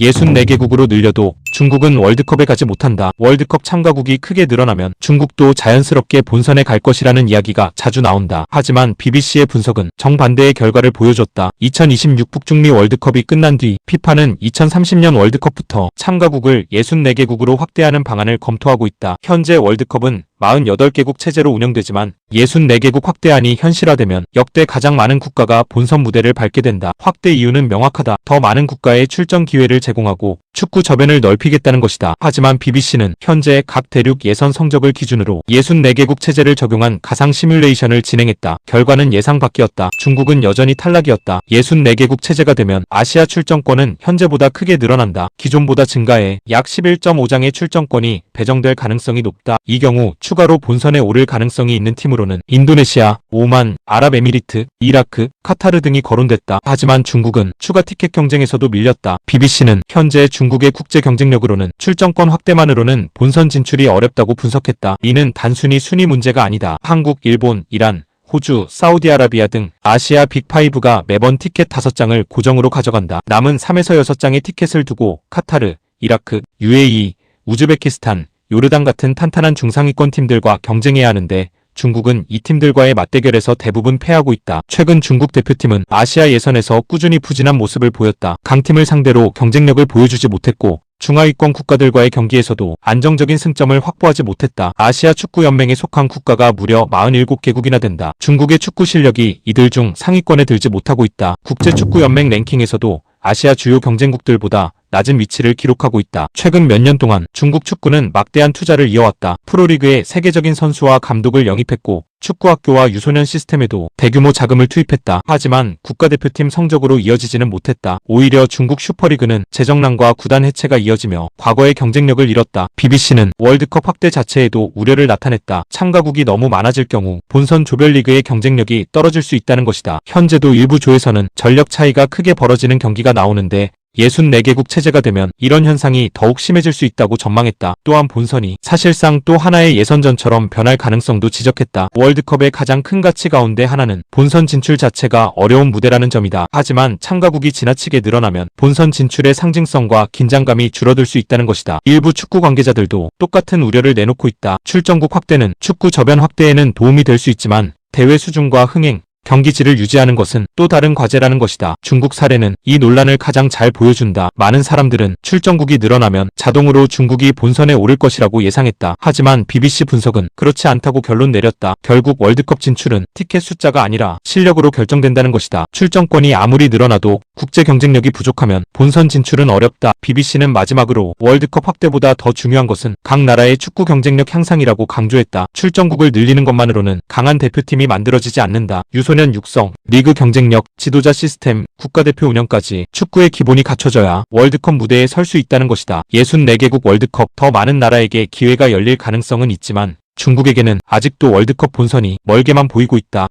64개국으로 늘려도 중국은 월드컵에 가지 못한다. 월드컵 참가국이 크게 늘어나면 중국도 자연스럽게 본선에 갈 것이라는 이야기가 자주 나온다. 하지만 BBC의 분석은 정반대의 결과를 보여줬다. 2026 북중미 월드컵이 끝난 뒤 피파는 2030년 월드컵부터 참가국을 64개국으로 확대하는 방안을 검토하고 있다. 현재 월드컵은 48개국 체제로 운영되지만 64개국 확대안이 현실화되면 역대 가장 많은 국가가 본선 무대를 밟게 된다. 확대 이유는 명확하다. 더 많은 국가에 출전 기회를 제공하고 축구 저변을 넓히겠다는 것이다. 하지만 BBC는 현재 각 대륙 예선 성적을 기준으로 64개국 체제를 적용한 가상 시뮬레이션을 진행했다. 결과는 예상 밖이었다. 중국은 여전히 탈락이었다. 64개국 체제가 되면 아시아 출전권은 현재보다 크게 늘어난다. 기존보다 증가해 약 11.5장의 출전권이 배정될 가능성이 높다. 이 경우 추가로 본선에 오를 가능성이 있는 팀으로는 인도네시아, 오만, 아랍에미리트, 이라크, 카타르 등이 거론됐다. 하지만 중국은 추가 티켓 경쟁에서도 밀렸다. BBC는 현재 중국의 국제 경쟁력으로는 출전권 확대만으로는 본선 진출이 어렵다고 분석했다. 이는 단순히 순위 문제가 아니다. 한국, 일본, 이란, 호주, 사우디아라비아 등 아시아 빅5가 매번 티켓 5장을 고정으로 가져간다. 남은 3에서 6장의 티켓을 두고 카타르, 이라크, UAE, 우즈베키스탄, 요르단 같은 탄탄한 중상위권 팀들과 경쟁해야 하는데 중국은 이 팀들과의 맞대결에서 대부분 패하고 있다. 최근 중국 대표팀은 아시아 예선에서 꾸준히 부진한 모습을 보였다. 강팀을 상대로 경쟁력을 보여주지 못했고 중하위권 국가들과의 경기에서도 안정적인 승점을 확보하지 못했다. 아시아 축구연맹에 속한 국가가 무려 47개국이나 된다. 중국의 축구 실력이 이들 중 상위권에 들지 못하고 있다. 국제축구연맹 랭킹에서도 아시아 주요 경쟁국들보다 낮은 위치를 기록하고 있다. 최근 몇 년 동안 중국 축구는 막대한 투자를 이어왔다. 프로리그에 세계적인 선수와 감독을 영입했고 축구학교와 유소년 시스템에도 대규모 자금을 투입했다. 하지만 국가대표팀 성적으로 이어지지는 못했다. 오히려 중국 슈퍼리그는 재정난과 구단 해체가 이어지며 과거의 경쟁력을 잃었다. BBC는 월드컵 확대 자체에도 우려를 나타냈다. 참가국이 너무 많아질 경우 본선 조별리그의 경쟁력이 떨어질 수 있다는 것이다. 현재도 일부 조에서는 전력 차이가 크게 벌어지는 경기가 나오는데 64개국 체제가 되면 이런 현상이 더욱 심해질 수 있다고 전망했다. 또한 본선이 사실상 또 하나의 예선전처럼 변할 가능성도 지적했다. 월드컵의 가장 큰 가치 가운데 하나는 본선 진출 자체가 어려운 무대라는 점이다. 하지만 참가국이 지나치게 늘어나면 본선 진출의 상징성과 긴장감이 줄어들 수 있다는 것이다. 일부 축구 관계자들도 똑같은 우려를 내놓고 있다. 출전국 확대는 축구 저변 확대에는 도움이 될 수 있지만 대회 수준과 흥행, 경기질을 유지하는 것은 또 다른 과제라는 것이다. 중국 사례는 이 논란을 가장 잘 보여준다. 많은 사람들은 출전국이 늘어나면 자동으로 중국이 본선에 오를 것이라고 예상했다. 하지만 BBC 분석은 그렇지 않다고 결론 내렸다. 결국 월드컵 진출은 티켓 숫자가 아니라 실력으로 결정된다는 것이다. 출전권이 아무리 늘어나도 국제 경쟁력이 부족하면 본선 진출은 어렵다. BBC는 마지막으로 월드컵 확대보다 더 중요한 것은 각 나라의 축구 경쟁력 향상이라고 강조했다. 출전국을 늘리는 것만으로는 강한 대표팀이 만들어지지 않는다. 유소년 육성, 리그 경쟁력, 지도자 시스템, 국가대표 운영까지 축구의 기본이 갖춰져야 월드컵 무대에 설 수 있다는 것이다. 64개국 월드컵, 더 많은 나라에게 기회가 열릴 가능성은 있지만 중국에게는 아직도 월드컵 본선이 멀게만 보이고 있다.